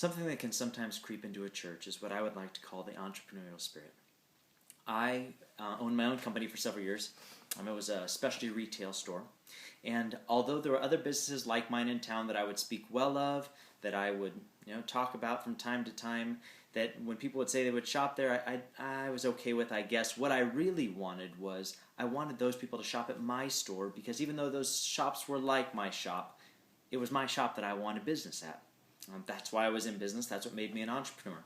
Something that can sometimes creep into a church is what I would like to call the entrepreneurial spirit. I owned my own company for several years. It was a specialty retail store. And although there were other businesses like mine in town that I would speak well of, that I would talk about from time to time, that when people would say they would shop there, I was okay with, I guess. What I really wanted was, I wanted those people to shop at my store, because even though those shops were like my shop, it was my shop that I wanted business at. That's why I was in business. That's what made me an entrepreneur.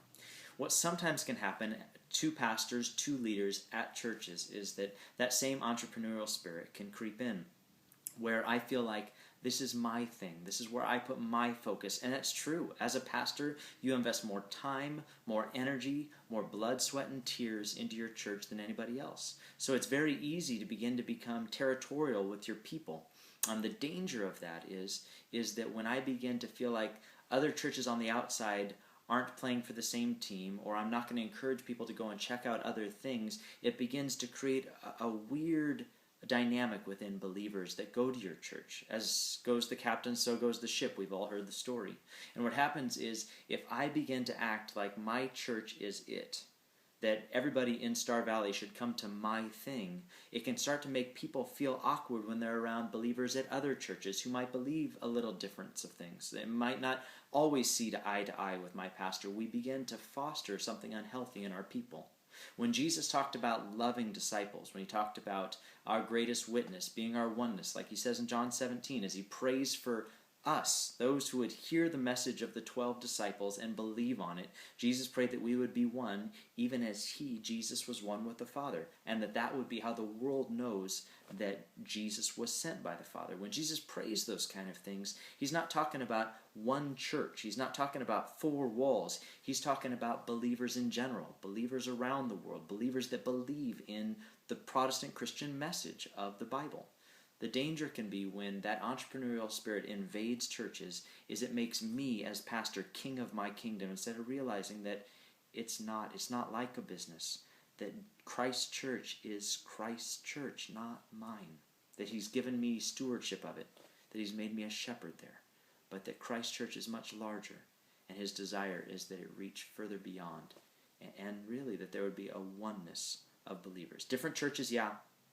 What sometimes can happen to pastors, to leaders at churches, is that that same entrepreneurial spirit can creep in, where I feel like this is my thing. This is where I put my focus. And that's true. As a pastor, you invest more time, more energy, more blood, sweat, and tears into your church than anybody else. So it's very easy to begin to become territorial with your people. The danger of that is that when I begin to feel like other churches on the outside aren't playing for the same team, or I'm not going to encourage people to go and check out other things, it begins to create a weird dynamic within believers that go to your church. As goes the captain, so goes the ship. We've all heard the story. And what happens is, if I begin to act like my church is it, that everybody in Star Valley should come to my thing, it can start to make people feel awkward when they're around believers at other churches who might believe a little difference of things. They might not always see to eye with my pastor. We begin to foster something unhealthy in our people. When Jesus talked about loving disciples, when he talked about our greatest witness being our oneness, like he says in John 17, as he prays for us, those who would hear the message of the 12 disciples and believe on it, Jesus prayed that we would be one, even as he, Jesus, was one with the Father, and that would be how the world knows that Jesus was sent by the Father. When Jesus prays those kind of things, he's not talking about one church. He's not talking about four walls. He's talking about believers in general, believers around the world, believers that believe in the Protestant Christian message of the Bible. The danger can be when that entrepreneurial spirit invades churches, is it makes me as pastor king of my kingdom, instead of realizing that it's not like a business, that Christ's church is Christ's church, not mine, that he's given me stewardship of it, that he's made me a shepherd there, but that Christ's church is much larger, and his desire is that it reach further beyond, and really that there would be a oneness of believers. Different churches, yeah,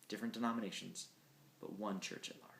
different denominations, but one church at large.